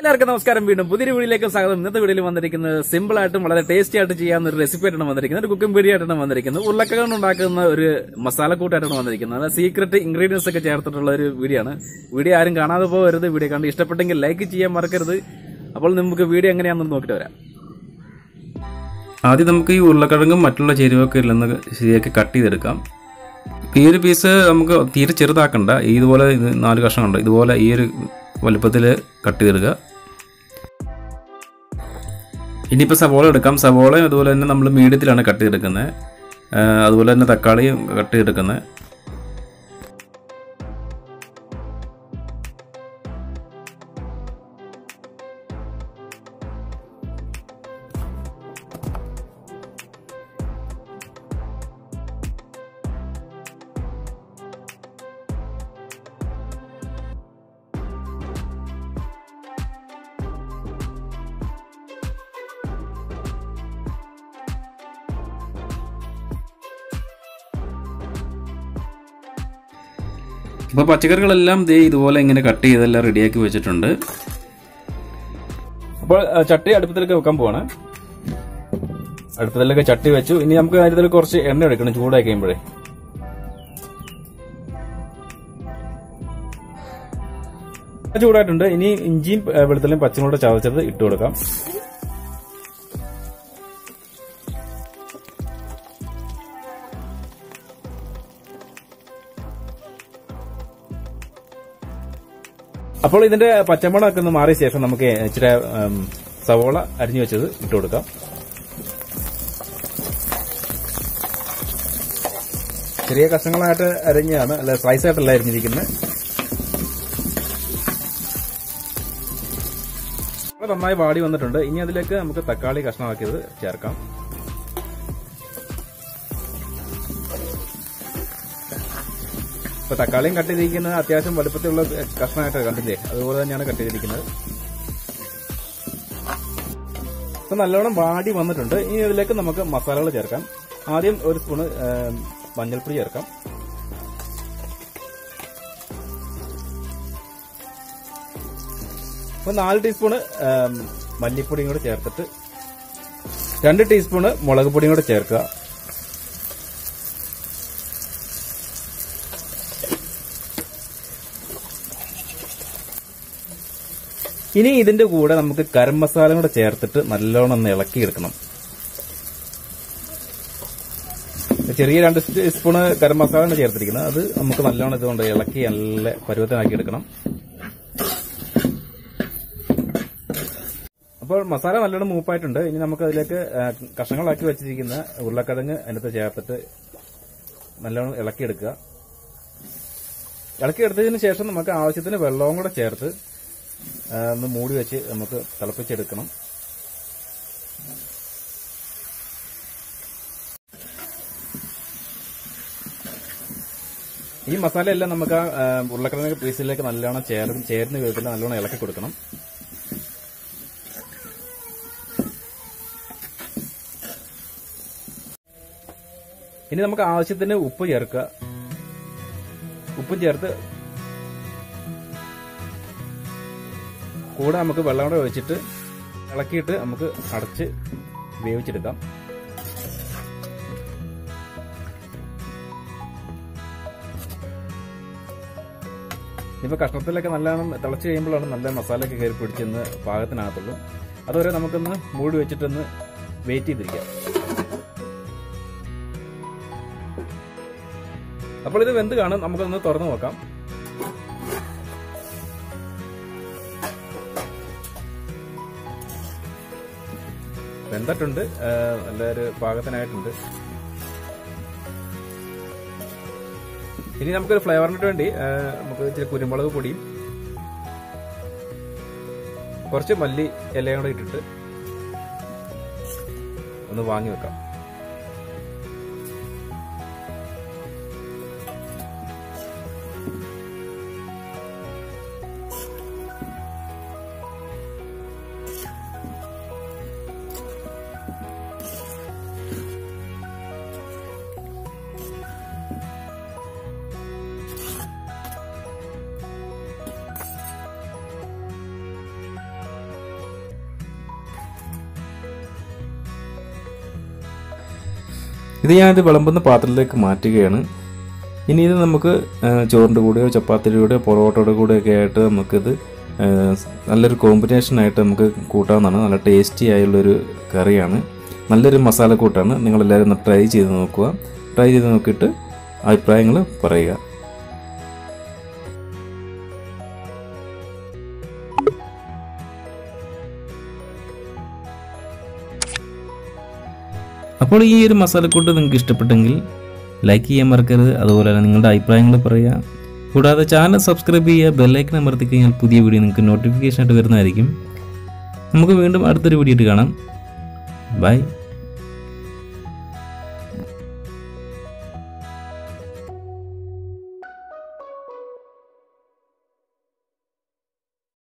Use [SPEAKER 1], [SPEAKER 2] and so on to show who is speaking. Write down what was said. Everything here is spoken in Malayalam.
[SPEAKER 1] എല്ലാവർക്കും നമസ്കാരം. വീണ്ടും പുതിയൊരു വീഡിയോയിലേക്ക് സ്വാഗതം. ഇന്നത്തെ വീഡിയോയിൽ വന്നിരിക്കുന്നത് സിമ്പിൾ ആയിട്ടും വളരെ ടേസ്റ്റി ആയിട്ട് ചെയ്യാവുന്ന ഒരു റെസിപ്പി ആയിട്ടാണ് വന്നിരിക്കുന്നത്. ഒരു കുക്കിംഗ് വീഡിയോ ആയിട്ടാണ് വന്നിരിക്കുന്നത്. ഉരുളക്കിഴങ്ങ് ഉണ്ടാക്കുന്ന ഒരു മസാല കൂട്ടായിട്ടാണ് വന്നിരിക്കുന്നത്. അത് സീക്രട്ട് ഇൻഗ്രീഡിയൻസ് ഒക്കെ ചേർത്തിട്ടുള്ള ഒരു വീഡിയോ ആണ്. വീഡിയോ ആരും കാണാതെ പോകരുത്. വീഡിയോ കണ്ട് ഇഷ്ടപ്പെട്ടെങ്കിൽ ലൈക്ക് ചെയ്യാൻ മറക്കരുത്. അപ്പോൾ നമുക്ക് വീഡിയോ എങ്ങനെയാണെന്ന് നോക്കിയിട്ട് വരാം.
[SPEAKER 2] ആദ്യം നമുക്ക് ഈ ഉരുളക്കിഴങ്ങും മറ്റുള്ള ചേരുവൊക്കെ ഇല്ലെന്ന് ശരിയാക്കി കട്ട് ചെയ്തെടുക്കാം. ഈ ഒരു പീസ് നമുക്ക് തീരെ ചെറുതാക്കണ്ട. ഇതുപോലെ 4 കഷ്ണമുണ്ട്. ഇതുപോലെ ഈ ഒരു വലുപ്പത്തിൽ കട്ട് ചെയ്തെടുക്കുക. ഇനിയിപ്പോൾ സവോള എടുക്കാം. സവോളയും അതുപോലെ തന്നെ നമ്മൾ മീഡിയത്തിലാണ് കട്ട് ചെയ്തെടുക്കുന്നത്. അതുപോലെ തന്നെ തക്കാളിയും കട്ട് ചെയ്തെടുക്കുന്നത്. അപ്പോൾ പച്ചക്കറികളെല്ലാം ഇതുപോലെ ഇങ്ങനെ കട്ട് ചെയ്തെല്ലാം റെഡിയാക്കി വെച്ചിട്ടുണ്ട്.
[SPEAKER 1] അപ്പോൾ ചട്ടി അടുപ്പത്തിലേക്ക് വെക്കാൻ പോവാണ്. അടുപ്പത്തിലേക്ക് ചട്ടി വെച്ചു. ഇനി നമുക്ക് അതിൽ കുറച്ച് എണ്ണ എടുക്കണം. ചൂടായി കഴിയുമ്പോഴേ ചൂടായിട്ടുണ്ട്. ഇനി ഇഞ്ചിയും വെളുത്തുള്ളിയും പച്ചമുളകും ചതച്ചത് ഇട്ട് കൊടുക്കാം. അപ്പോൾ ഇതിന്റെ പച്ചമുളകൊക്കെ ഒന്ന് മാറിയ ശേഷം നമുക്ക് ഇച്ചിരി സവോള അരിഞ്ഞു വെച്ചത് ഇട്ട് കൊടുക്കാം. ചെറിയ കഷ്ണങ്ങളായിട്ട് അരിഞ്ഞാണ്, അല്ല സ്ലൈസ് ആയിട്ടല്ല അരിഞ്ഞിരിക്കുന്നത്. നന്നായി വാടി വന്നിട്ടുണ്ട്. ഇനി അതിലേക്ക് നമുക്ക് തക്കാളി കഷ്ണമാക്കിയത് ചേർക്കാം. ഇപ്പൊ തക്കാളിയും കട്ട് ചെയ്തിരിക്കുന്നത് അത്യാവശ്യം വലുപ്പത്തിലുള്ള കഷ്ണമായിട്ട് കണ്ടില്ലേ, അതുപോലെ തന്നെയാണ് കട്ട് ചെയ്തിരിക്കുന്നത്. ഇപ്പൊ നല്ലോണം വാടി വന്നിട്ടുണ്ട്. ഇനി ഇതിലേക്ക് നമുക്ക് മസാലകൾ ചേർക്കാം. ആദ്യം ഒരു സ്പൂണ് മഞ്ഞൾപ്പൊടി ചേർക്കാം. ഇപ്പൊ 4 ടീസ്പൂണ് മല്ലിപ്പൊടിയും കൂടെ ചേർത്തിട്ട് 2 ടീസ്പൂണ് മുളക് പൊടിയും കൂടെ ചേർക്കുക. ഇനി ഇതിന്റെ കൂടെ നമുക്ക് ഗരം മസാല കൂടെ ചേർത്തിട്ട് നല്ലോണം ഒന്ന് ഇളക്കിയെടുക്കണം. ചെറിയ 2 ടീസ്പൂണ് ഗരം മസാല ചേർത്തിരിക്കുന്നത്. അത് നമുക്ക് നല്ലോണം ഇതുകൊണ്ട് ഇളക്കി നല്ല പരുവത്തിനാക്കി എടുക്കണം. അപ്പോൾ മസാല നല്ലോണം മൂപ്പായിട്ടുണ്ട്. ഇനി നമുക്ക് അതിലേക്ക് കഷ്ണങ്ങളാക്കി വെച്ചിരിക്കുന്ന ഉരുളക്കിഴങ്ങ് അതിനകത്ത് ചേർത്തിട്ട് നല്ലോണം ഇളക്കിയെടുക്കുക. ഇളക്കിയെടുത്തതിന് ശേഷം നമുക്ക് ആവശ്യത്തിന് വെള്ളവും കൂടെ ചേർത്ത് ഒന്ന് മൂടി വെച്ച് നമുക്ക് തിളപ്പിച്ചെടുക്കണം. ഈ മസാല എല്ലാം നമുക്ക് ഉരുളക്കിഴങ്ങ് പീസിലേക്ക് നല്ലോണം ചേർന്ന് വിധത്തിൽ നല്ലോണം ഇളക്കി കൊടുക്കണം. ഇനി നമുക്ക് ആവശ്യത്തിന് ഉപ്പ് ചേർക്കുക. ഉപ്പ് ചേർത്ത് കൂടെ നമുക്ക് വെള്ളം കൂടെ ഒഴിച്ചിട്ട് ഇളക്കിയിട്ട് നമുക്ക് അടച്ച് വേവിച്ചെടുക്കാം. ഇപ്പൊ കഷ്ണത്തിലൊക്കെ നല്ലോണം തിളച്ച് കഴിയുമ്പോഴാണ് നല്ല മസാലയൊക്കെ കയറി പിടിച്ചെന്ന് പാകത്തിനകത്തുള്ളൂ. അതുവരെ നമുക്കൊന്ന് മൂടി വെച്ചിട്ടൊന്ന് വെയിറ്റ് ചെയ്തിരിക്കാം. അപ്പോൾ ഇത് വെന്ത് കാണും. നമുക്കൊന്ന് തുറന്നു നോക്കാം. വെന്തിട്ടുണ്ട്, നല്ലൊരു പാകത്തിനായിട്ടുണ്ട്. ഇനി നമുക്കൊരു ഫ്ലേവറിന് വേണ്ടി നമുക്ക് ഇച്ചിരി കുരുമുളക് പൊടിയും കുറച്ച് മല്ലി ഇലയും കൂടെ ഇട്ടിട്ട് ഒന്ന് വാങ്ങി വെക്കാം.
[SPEAKER 2] ഇത് ഞാനിത് വിളമ്പുന്ന പാത്രത്തിലേക്ക് മാറ്റുകയാണ്. ഇനി ഇത് നമുക്ക് ചോറിൻ്റെ കൂടെയോ ചപ്പാത്തിയുടെ കൂടെയോ പൊറോട്ടയുടെ കൂടെയൊക്കെ ആയിട്ട് നമുക്കിത് നല്ലൊരു കോമ്പിനേഷനായിട്ട് നമുക്ക് കൂട്ടാവുന്നതാണ്. നല്ല ടേസ്റ്റി ആയുള്ളൊരു കറിയാണ്, നല്ലൊരു മസാലക്കൂട്ടാണ്. നിങ്ങളെല്ലാവരും ഒന്ന് ട്രൈ ചെയ്ത് നോക്കുക. ട്രൈ ചെയ്ത് നോക്കിയിട്ട് അഭിപ്രായങ്ങൾ പറയുക. അപ്പോൾ ഈ ഒരു മസാലക്കൂട്ട് നിങ്ങൾക്ക് ഇഷ്ടപ്പെട്ടെങ്കിൽ ലൈക്ക് ചെയ്യാൻ മറക്കരുത്. അതുപോലെ തന്നെ നിങ്ങളുടെ അഭിപ്രായങ്ങൾ പറയുക. കൂടാതെ ചാനൽ സബ്സ്ക്രൈബ് ചെയ്യുക. ബെല്ലൈക്കൺ അമർത്തി കഴിഞ്ഞാൽ പുതിയ വീഡിയോ നിങ്ങൾക്ക് നോട്ടിഫിക്കേഷൻ ആയിട്ട് വരുന്നതായിരിക്കും. നമുക്ക് വീണ്ടും അടുത്തൊരു വീഡിയോ ആയിട്ട് കാണാം. ബൈ.